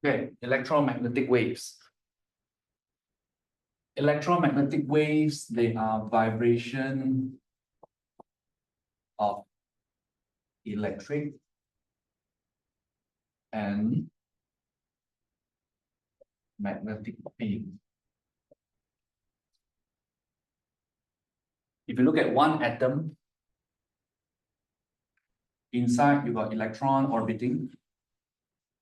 Okay, electromagnetic waves. Electromagnetic waves, they are vibration of electric and magnetic field. If you look at one atom, inside you got electron orbiting.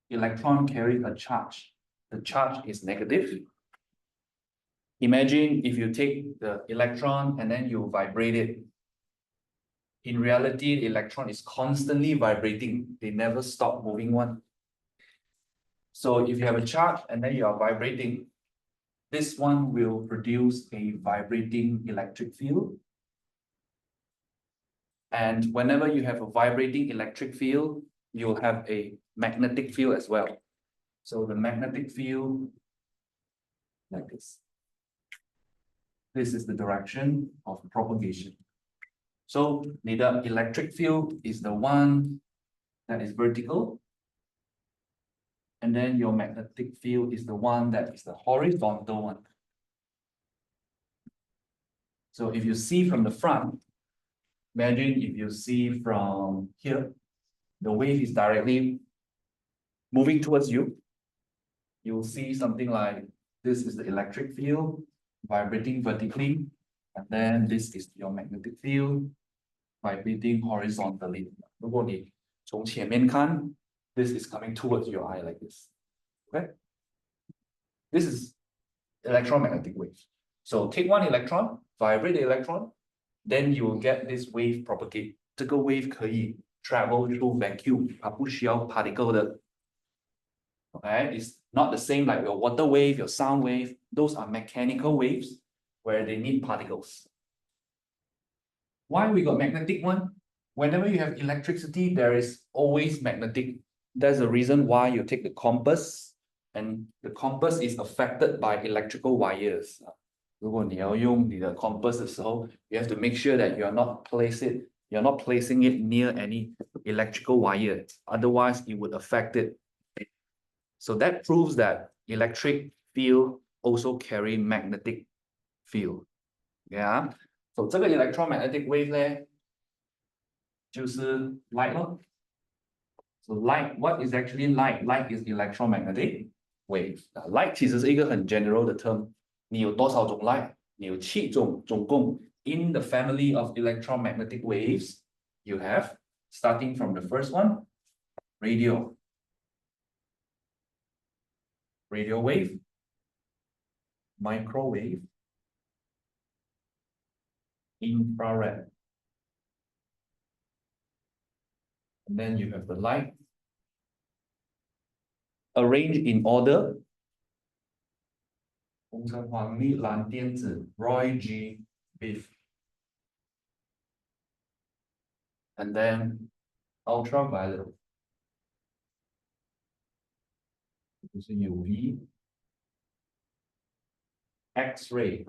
Electron carries a charge. The charge is negative. Imagine if you take the electron and then you vibrate it. In reality, the electron is constantly vibrating. They never stop moving one. So if you have a charge and then you are vibrating, this one will produce a vibrating electric field. And whenever you have a vibrating electric field, you'll have a magnetic field as well. So the magnetic field, like this. This is the direction of propagation. So the electric field is the one that is vertical. And then your magnetic field is the one that is the horizontal one. So if you see from the front, imagine if you see from here, the wave is directly moving towards you. You'll see something like this is the electric field vibrating vertically, and then this is your magnetic field vibrating horizontally. 如果你从前面看, this is coming towards your eye like this. Okay? This is electromagnetic waves. So take one electron, vibrate the electron, then you will get this wave propagate. 这个 wave 可以 travel through vacuum, 它不需要 particle 的。Okay? It's not the same like your water wave, your sound wave. Those are mechanical waves where they need particles. Why we got magnetic one? Whenever you have electricity, there is always magnetic. That's the reason why you take the compass, and the compass is affected by electrical wires. 如果你要用你的 compass 的时候, you have to make sure that you're not placing it near any electrical wire. Otherwise, it would affect it. So that proves that electric field also carry magnetic field. Yeah. So 这个 electromagnetic wave 呢，就是 light 咯。So light, what is actually light? Light is electromagnetic wave. Light 其实是一个很 general 的 term. 你有多少种 light? 你有7种，总共 in the family of electromagnetic waves, you have, starting from the first one, radio wave, microwave, infrared. And then you have the light arranged in order. 红橙黄绿蓝靛紫 Roy G. Biff. And then ultraviolet. 就是 UV, X-ray,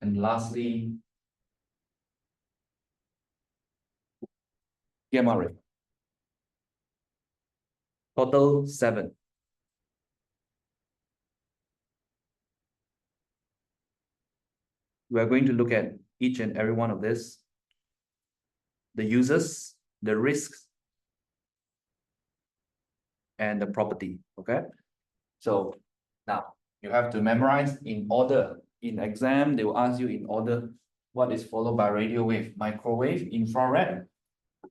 and lastly, gamma ray. Total 7. We are going to look at each and every one of this, the uses, the risks, and the property. Okay, so now you have to memorize in order. In exam, they will ask you in order what is followed by radio wave, microwave, infrared.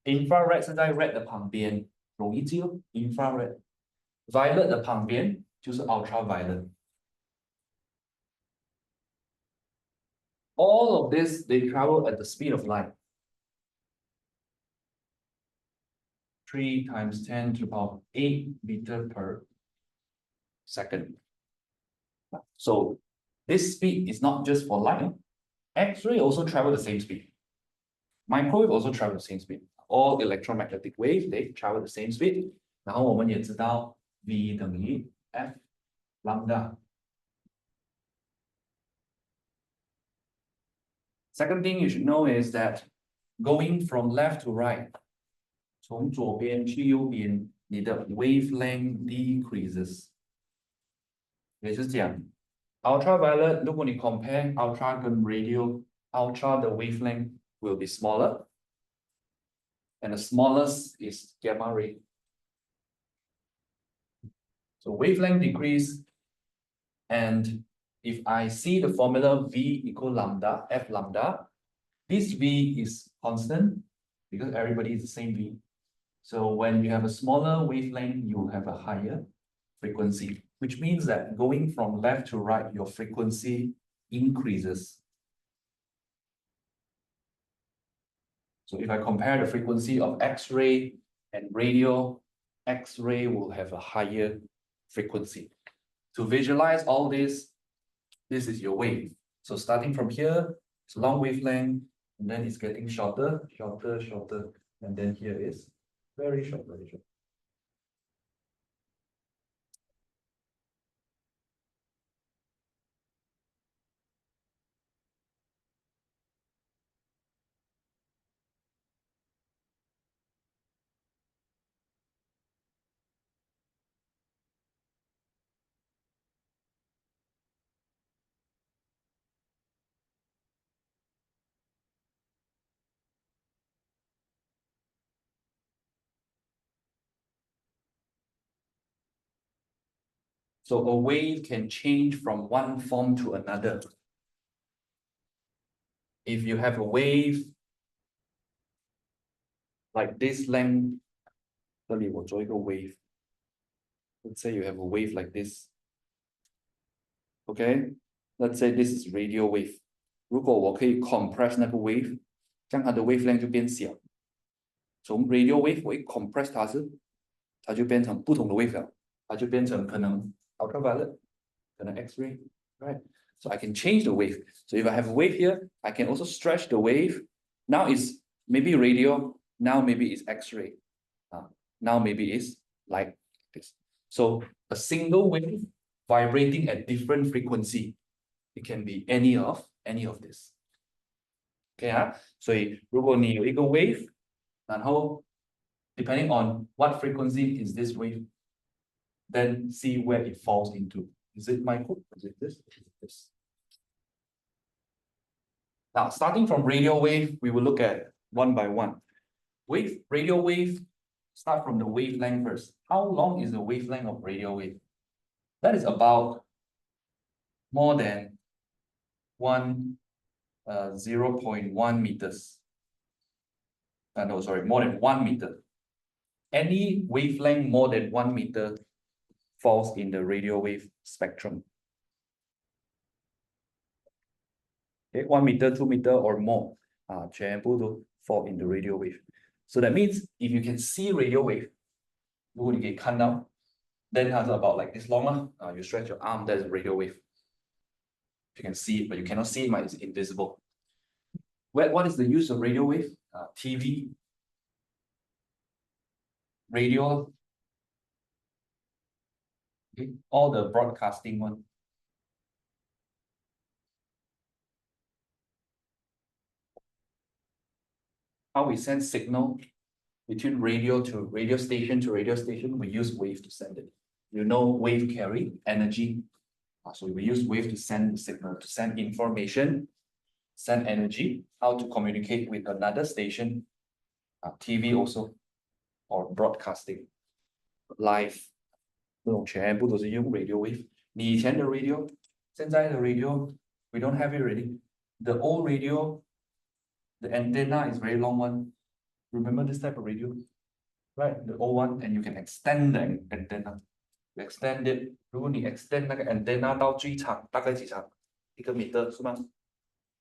Infrared 是在 red 的旁边，容易记哦 infrared. Violet 的旁边就是 ultraviolet. All of this, they travel at the speed of light. 3 times 10 to the power 8 meters per second. So this speed is not just for light. X-ray also travel the same speed. Microwave also travel the same speed. All electromagnetic waves, they travel the same speed. 然后我们也知道 V 等于 F lambda. Second thing you should know is that going from left to right, 从左边去右边你的 wavelength decreases。也是这样 ，ultraviolet 如果你 compare ultra 跟 radio，ultra 的 wavelength will be smaller。And the smallest is gamma ray. So wavelength decrease, and if I see the formula V equal lambda, F lambda, this V is constant because everybody is the same V. So when you have a smaller wavelength, you have a higher frequency, which means that going from left to right, your frequency increases. So if I compare the frequency of X-ray and radio, X-ray will have a higher frequency. To visualize all this, this is your wave. So starting from here, it's long wavelength, and then it's getting shorter, shorter, shorter, and then here is very short, very short. So a wave can change from one form to another. If you have a wave like this length, 这里我做一个 wave. Let's say you have a wave like this. Okay, let's say this is radio wave. 如果我可以 compress 那个 wave， 这样它的 wavelength 就变小。从 radio wave 我一 compress 它就变成不同的 wave 了，它就变成可能 ultraviolet， 可能 X-ray, right? So I can change the wave. So if I have a wave here, I can also stretch the wave. Now it's maybe radio, now maybe it's X-ray. Now maybe it's like this. So a single wave vibrating at different frequency. It can be any of this. Okay, 所以如果你有一个 wave， 然后 depending on what frequency is this wave, then see where it falls into. Is it micro? Is it this? Is it this? Now, starting from radio wave, we will look at one by one. Radio wave, start from the wavelength first. How long is the wavelength of radio wave? That is about more than 0.1 meters. No, sorry, more than 1 meter. Any wavelength more than 1 meter falls in the radio wave spectrum. Okay, 1 meter, 2 meter or more, 全部都 fall in the radio wave. So that means if you can see radio wave, 如果你可以看到 then it's about like this long. You stretch your arm, that's a radio wave. You can see it, but you cannot see it, it's invisible. What is the use of radio wave? TV, radio, okay, all the broadcasting one. How we send signal between radio to radio station, we use wave to send it. You know wave carry energy. So we use wave to send the signal, to send information, send energy, how to communicate with another station, TV also, or broadcasting, live, 这种全部都是用 radio wave. 你以前的 radio, 现在的 radio, we don't have it already. The old radio, the antenna is very long one. Remember this type of radio? Right, the old one, and you can extend the antenna. You extend it. 如果你 extend 那个 antenna 到最长，大概几长？1 meter 是吗？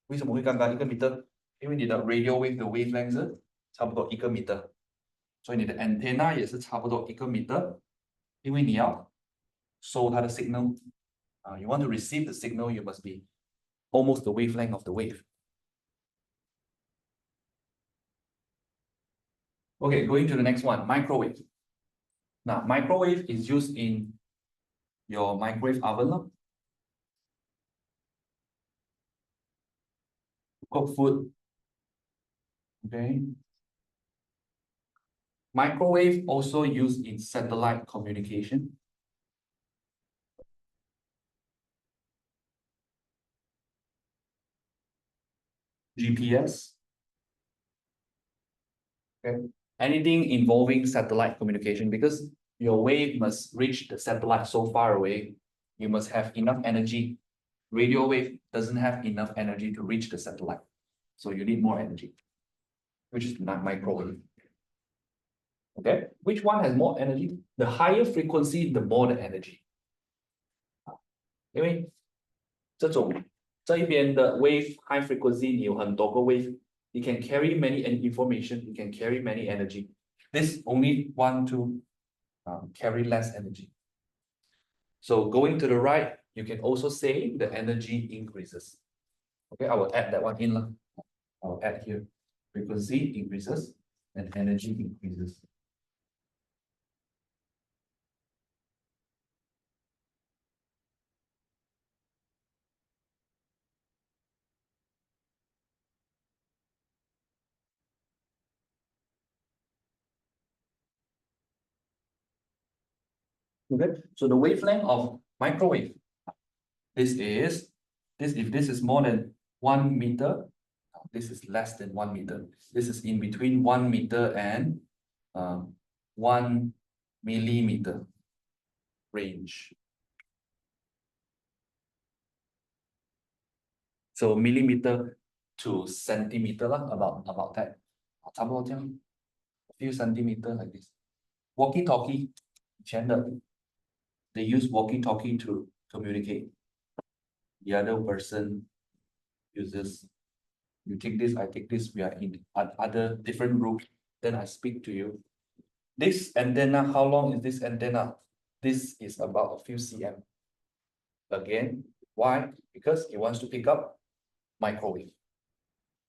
为什么会刚刚1 meter？ 因为你的 radio wave 的 wavelength 是差不多1 meter， 所以你的 antenna 也是差不多1 meter， 因为你要收它的 signal。You want to receive the signal, you must be almost the wavelength of the wave. Okay, going to the next one, microwave. Now, microwave is used in your microwave oven. Cook food. Okay. Microwave also used in satellite communication. GPS. Okay. Anything involving satellite communication, because your wave must reach the satellite so far away, you must have enough energy. Radio wave doesn't have enough energy to reach the satellite. So you need more energy, which is not microwave. Okay, which one has more energy? The higher frequency, the more the energy. 因为这一边的 wave high frequency 你有很多个 wave, you can carry many information, you can carry many energy. This only want to carry less energy. So going to the right, you can also say the energy increases. Okay, I will add that one in. I will add here. Frequency increases and energy increases. Okay, so the wavelength of microwave, if this is more than 1 meter, this is less than 1 meter. This is in between 1 meter and 1 millimeter range. So millimeter to centimeter lah, about that. A few centimeters like this. Walkie-talkie, they use walkie-talkie to communicate. The other person uses, you take this, I take this, we are in other different rooms, then I speak to you. This antenna, how long is this antenna? This is about a few cm. Again, why? Because it wants to pick up microwave.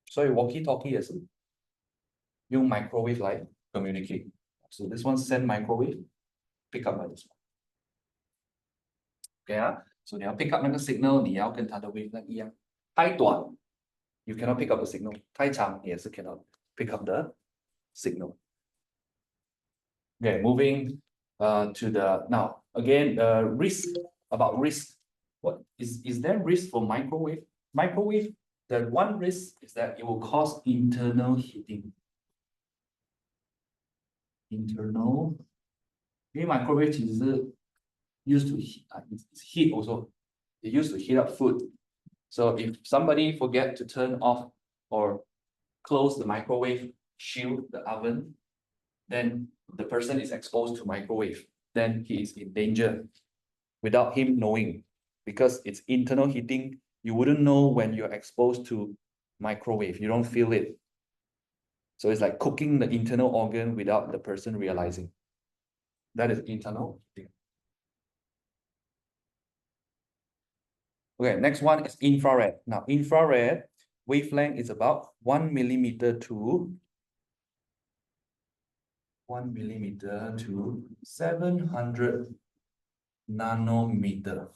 So walkie-talkie is use microwave like communicate. So this one send microwave, pick up by this one. Okay, so 你要 pick up 那个 signal, 你要跟它的 wavelength 一样。太短 you cannot pick up the signal. 太长也是 cannot pick up the signal. Okay, moving to the now again risk, about risk. What is there risk for microwave? Microwave, the one risk is that it will cause internal heating. Internal, 因为 microwave 其实是 used to heat also. It used to heat up food. So if somebody forget to turn off or close the microwave, shield the oven, then the person is exposed to microwave. Then he is in danger without him knowing, because it's internal heating. You wouldn't know when you're exposed to microwave. You don't feel it. So it's like cooking the internal organ without the person realizing. That is internal heating. Okay, next one is infrared. Now, infrared wavelength is about 1 millimeter to 700 nanometer.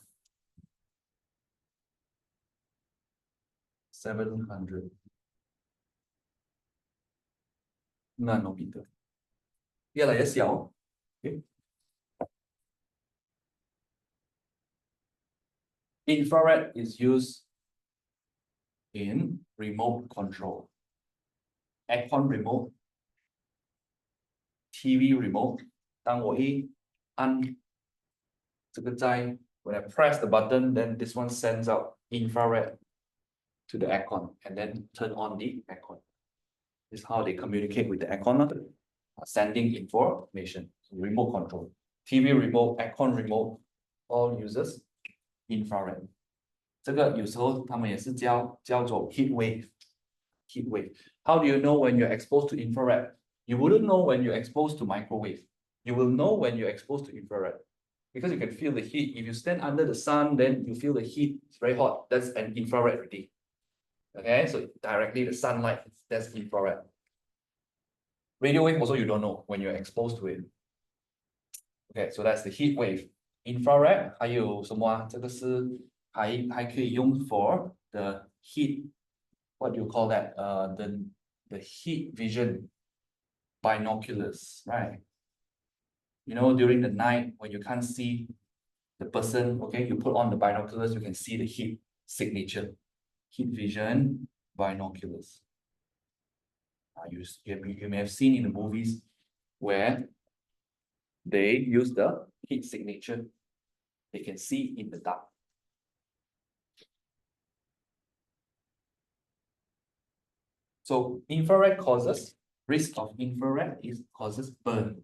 700 nanometer. 越来越小。Okay. Infrared is used in remote control. Aircon remote, TV remote. 当我一按这个载, when I press the button, then this one sends out infrared to the aircon and then turn on the aircon. This is how they communicate with the aircon, sending information. Remote control, TV remote, aircon remote, all uses infrared. 这个有时候他们也是叫做 heat wave. Heat wave. How do you know when you're exposed to infrared? You wouldn't know when you're exposed to microwave. You will know when you're exposed to infrared, because you can feel the heat. If you stand under the sun, then you feel the heat. It's very hot. That's an infrared already. Okay, so directly the sunlight, that's infrared. Radio wave also you don't know when you're exposed to it. Okay, so that's the heat wave. Infrared 还有什么啊？这个是还可以用 for the heat. What do you call that? The heat vision binoculars, right? You know, during the night when you can't see the person, okay, you put on the binoculars, you can see the heat signature. Heat vision binoculars. You may have seen in the movies where they use the heat signature. They can see in the dark. So infrared causes, risk of infrared causes burn.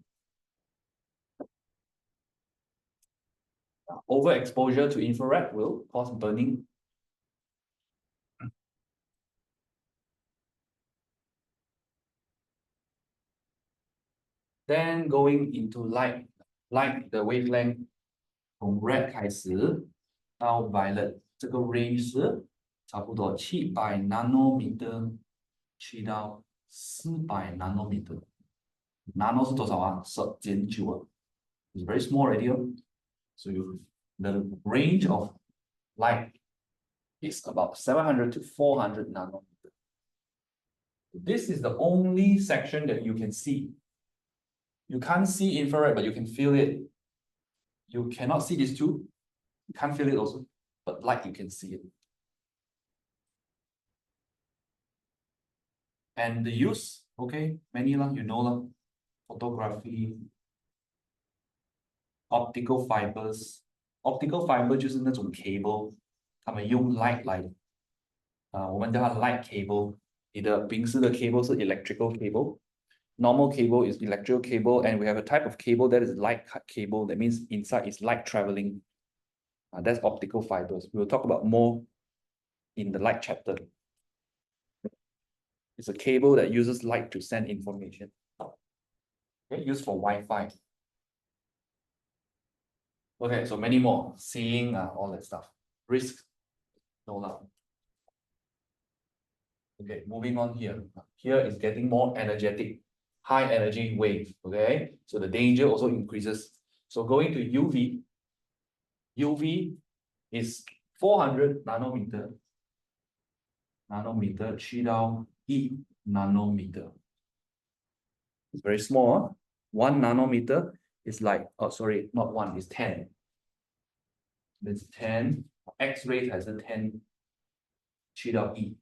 Overexposure to infrared will cause burning. Then going into light the wavelength 从 red 开始到 violet， 这个 range 是差不多700 nanometer 去到400 nanometer。nano 是多少啊？10^9啊。It's very small radio. So the range of light is about 700 to 400 nanometer. This is the only section that you can see. You can't see infrared, but you can feel it. You cannot see these two. You can't feel it also, but light you can see it. And the use, okay, many lah, you know lah, photography, optical fibers. Optical fiber 就是那种 cable， 他们用 light 来，我们叫它 light cable。你的平时的 cable 是 electrical cable。Normal cable is electrical cable, and we have a type of cable that is light cable. That means inside is light traveling. That's optical fibers. We will talk about more in the light chapter. It's a cable that uses light to send information. Okay, used for Wi-Fi. Okay, so many more. Seeing, all that stuff. Risk, no love. Okay, moving on here. Here is getting more energetic. High energy wave, okay? So the danger also increases. So going to UV, UV is 400 nanometer, 去到1 nanometer. It's very small, huh? 1 nanometer is like, oh, sorry, not 1, it's 10. It's 10, X-ray has a 10, 去到1。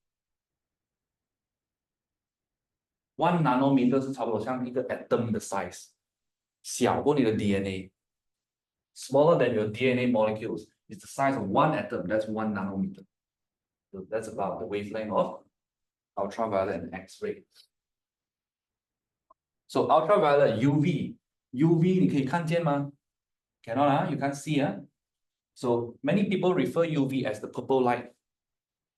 1 nanometer 是差不多像一个 atom 的 size， 小过你的 DNA，smaller than your DNA molecules. It's the size of 1 atom. That's 1 nanometer. So that's about the wavelength of ultraviolet and X-ray. So ultraviolet UV 你可以看见吗？ Cannot, you can't see. So many people refer UV as the purple light.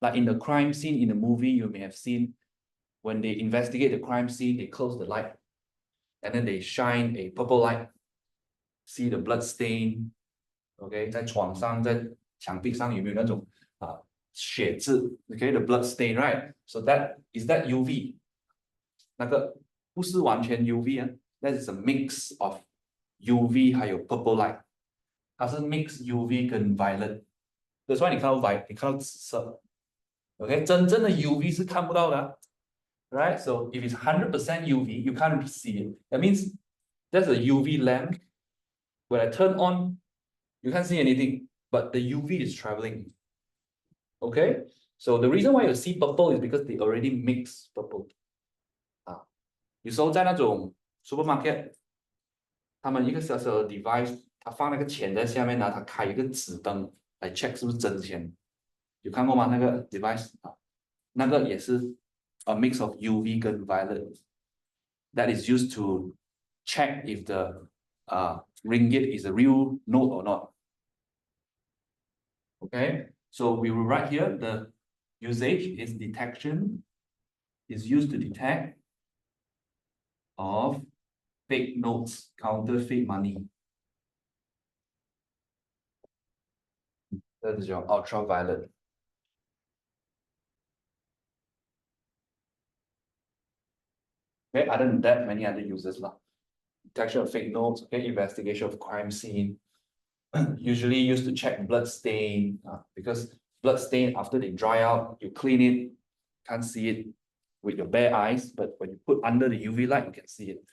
Like in the crime scene in the movie, you may have seen when they investigate the crime scene, they close the light and then they shine a purple light. See the blood stain, okay? 在床上，在墙壁上有没有那种血渍 ？Okay, the blood stain, right? So that UV. 那个不是完全 UV 啊 ，that is a mix of UV 还有 purple light. 它是 mix UV 跟 violet. 所以你看到你看到紫色 ，OK？ 真正的 UV 是看不到的。Right, so if it's 100% UV, you can't see it. That means there's a UV lamp. When I turn on, you can't see anything, but the UV is traveling. Okay, so the reason why you see purple is because they already mix purple. 有时候在那种 supermarket, 他们一个小小的 device, 他放那个钱在下面呢，他开一个纸灯来 check 是不是真钱。有看过吗？那个 device 那个也是 a mix of UV 跟 violet that is used to check if the ringgit is a real note or not. Okay, so we will write here the usage is detection is used to detect of fake notes, counterfeit money. That is your ultraviolet. Okay, other than that, many other uses lah. Detection of fake notes, okay, investigation of crime scene. Usually used to check blood stain, because blood stain after they dry out, you clean it, can't see it with your bare eyes, but when you put under the UV light, you can see it.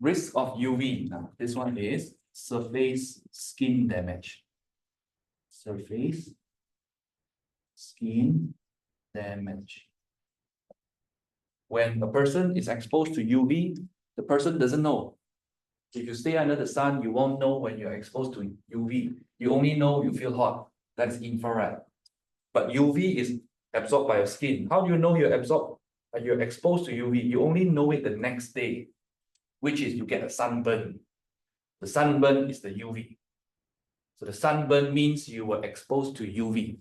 Risk of UV. Now, this one is surface skin damage. Surface skin damage. When a person is exposed to UV, the person doesn't know. If you stay under the sun, you won't know when you're exposed to UV. You only know you feel hot. That's infrared. But UV is absorbed by your skin. How do you know you're exposed to UV? You only know it the next day, which is you get a sunburn. The sunburn is the UV. So the sunburn means you were exposed to UV.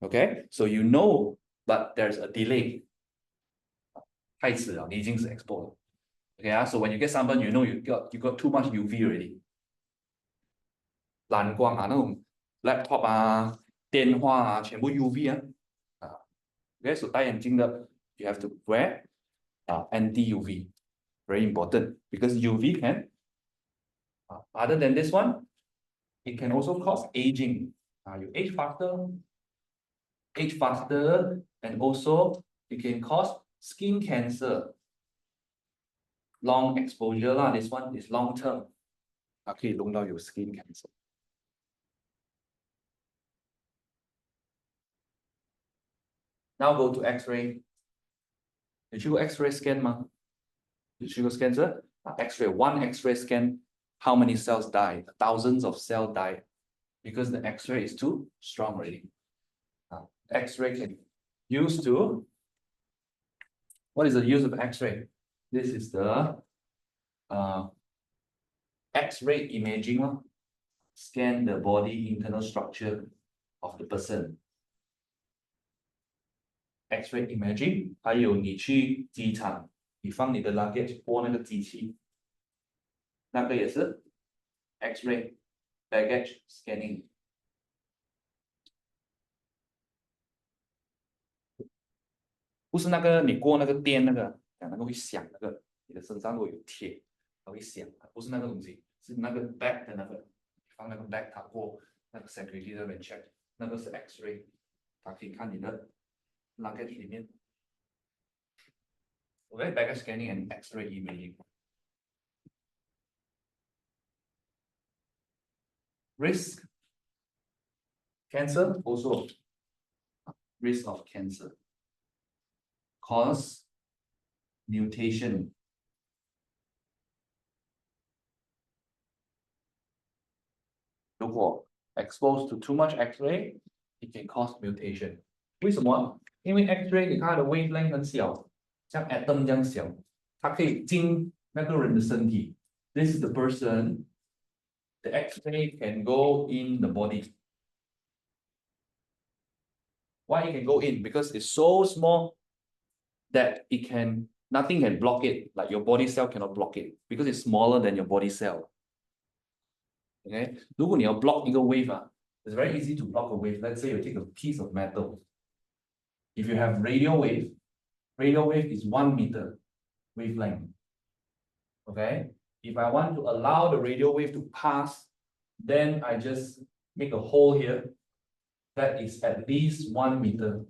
Okay, so you know, but there's a delay. 太迟了，你已经是 exposed. Okay, so when you get sunburn, you know you got too much UV already. 蓝光啊，那种 laptop 啊、电话啊，全部 UV 啊。Okay, so 戴眼镜的 you have to wear anti-UV. Very important because UV can, other than this one, it can also cause aging. You age faster, and also it can cause skin cancer. Long exposure lah, this one is long term. 可以弄到有 skin cancer. Now go to X-ray. 你去过 X-ray scan 吗？你去过 scan X-ray, one X-ray scan, how many cells die? Thousands of cells die because the X-ray is too strong already. X-ray can use to. What is the use of X-ray? This is the X-ray imaging. Scan the body internal structure of the person. X-ray imaging, 还有你去机场，你放你的 luggage 播那个机器，那个也是 X-ray baggage scanning。不是那个你过那个电那个，那个会响，那个你的身上如果有铁，它会响，不是那个东西，是那个 bag 的那个，放那个 bag 它过那个 security 那边 check， 那个是 X-ray， 它可以看你的 luggage 里面。Okay, baggage scanning and X-ray imaging. Risk. Cancer also. Risk of cancer. Cause mutation. Exposed to too much X-ray, it can cause mutation. 为什么？因为 X-ray 它的 wavelength 很小，像 atom 这样小，它可以进那个人的身体。This is the person. The X-ray can go in the body. Why it can go in? Because it's so small that nothing can block it. Like your body cell cannot block it because it's smaller than your body cell. Okay, 如果你要 block 一个 wave it's very easy to block a wave. Let's say you take a piece of metal. If you have radio wave is 1 meter wavelength. Okay, if I want to allow the radio wave to pass, then I just make a hole here that is at least 1 meter.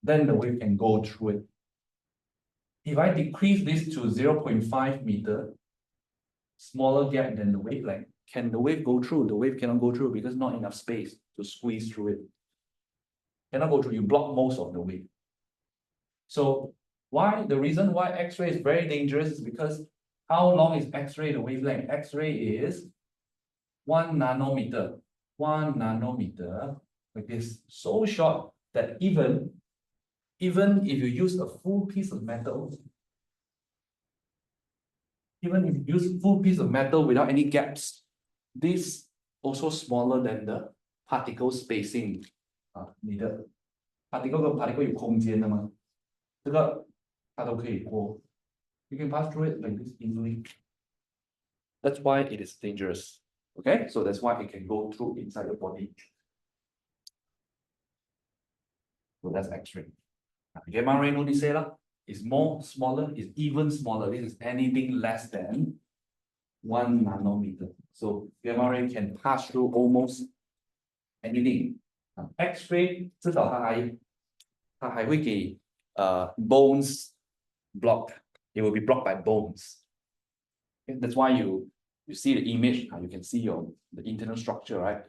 Then the wave can go through it. If I decrease this to 0.5 meter, smaller gap than the wavelength, can the wave go through? The wave cannot go through because not enough space to squeeze through it. Cannot go through, you block most of the wave. So the reason why X-ray is very dangerous is because how long is X-ray the wavelength? X-ray is 1 nanometer. 1 nanometer, like this, so short that even if you use a full piece of metal, without any gaps, this also smaller than the particle spacing. 你的 particle 跟 particle 有空间的吗？这个它都可以过。You can pass through it like this easily. That's why it is dangerous. Okay, so that's why it can go through inside the body. So that's X-ray. Gamma ray, no need say lah. Is smaller, is even smaller. This is anything less than 1 nanometer. So gamma ray can pass through almost anything. X-ray 至少它还会给bones blocked. It will be blocked by bones. Okay? That's why you see the image, you can see the internal structure, right?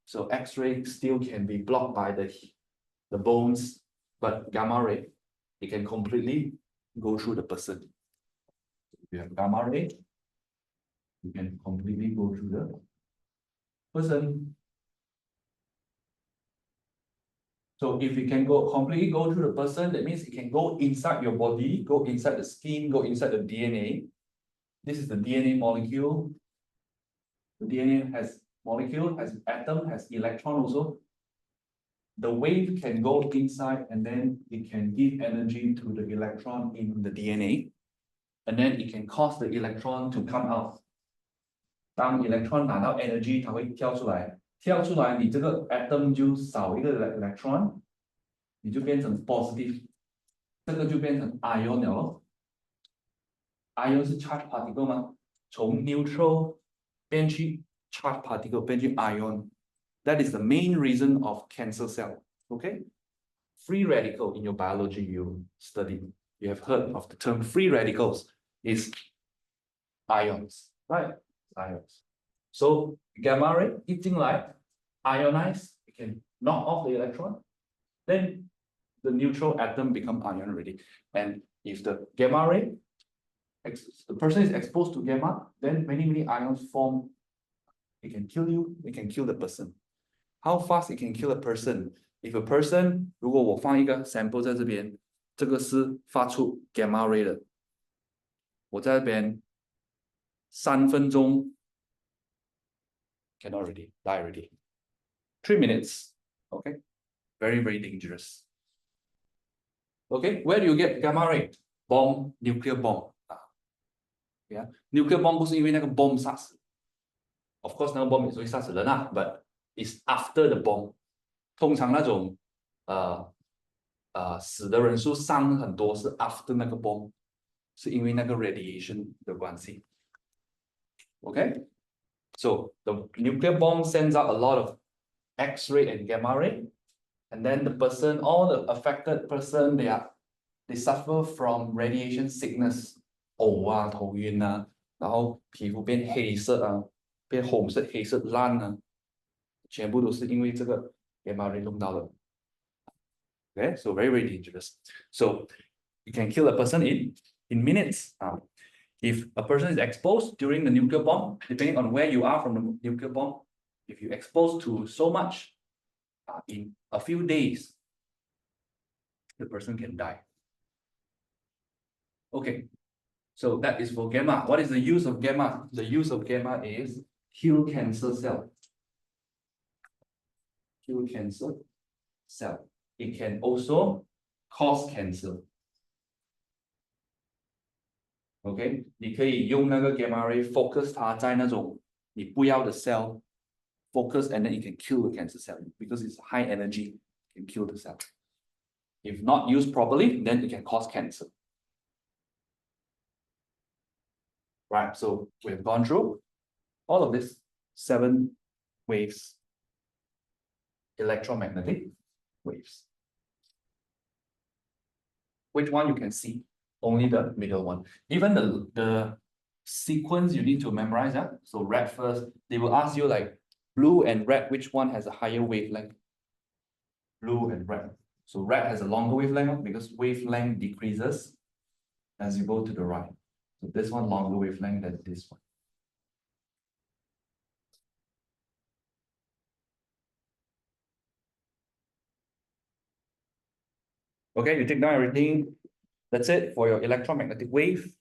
So X-ray still can be blocked by the bones, but gamma ray, it can completely go through the person. If you have gamma ray, you can completely go through the person. So if it can completely go through the person, that means it can go inside your body, go inside the skin, go inside the DNA. This is the DNA molecule. The DNA has molecule, has atom, has electron also. The wave can go inside and then it can give energy to the electron in the DNA. And then it can cause the electron to come out. 当 electron 拿到 energy， 它会跳出来，跳出来，你这个 atom 就少一个 electron， 你就变成 positive， 这个就变成 ion 了咯。ion 是 charge particle 吗？从 neutral 变去 charge particle 变去 ion。That is the main reason of cancer cell. Okay, free radical in your biology you study. You have heard of the term free radicals is ions, right? Ions. So gamma ray 一进来 ionize, it can knock off the electron, then the neutral atom become ion already. And if the gamma ray, the person is exposed to gamma, then many ions form. It can kill you, it can kill the person. How fast it can kill a person? If a person, 如果我放一个 sample 在这边，这个是发出 gamma ray 的，我在这边3分钟 cannot already, die already. 3 minutes, okay? Very dangerous. Okay, where do you get gamma ray? Bomb, nuclear bomb. Yeah, nuclear bomb 不是因为那个 bomb 杀死。Of course, 那个 bomb 也是会杀死人啊 but it's after the bomb. 通常那种死的人数伤很多是 after 那个 bomb， 是因为那个 radiation 的关系。Okay, so the nuclear bomb sends out a lot of X-ray and gamma ray, and then the person, all the affected person, they suffer from radiation sickness. 呕啊，头晕啊，然后皮肤变黑色啊，变红色、黑色烂啊，全部都是因为这个 gamma ray 弄到的。Okay, so very dangerous. So you can kill a person in minutes. If a person is exposed during the nuclear bomb, depending on where you are from the nuclear bomb, if you expose to so much, in a few days, the person can die. Okay, so that is for gamma. What is the use of gamma? The use of gamma is kill cancer cell. Kill cancer cell. It can also cause cancer. Okay, 你可以用那个 gamma ray focus 它在那种你不要的 cell focus, and then it can kill the cancer cell because it's high energy, it can kill the cell. If not used properly, then it can cause cancer. Right, so we've gone through all of this 7 waves, electromagnetic waves. Which one you can see? Only the middle one. Even the sequence you need to memorize. So red first, they will ask you like blue and red, which one has a higher wavelength? Blue and red. So red has a longer wavelength because wavelength decreases as you go to the right. So this one longer wavelength than this one. Okay, you take down everything. That's it for your electromagnetic wave.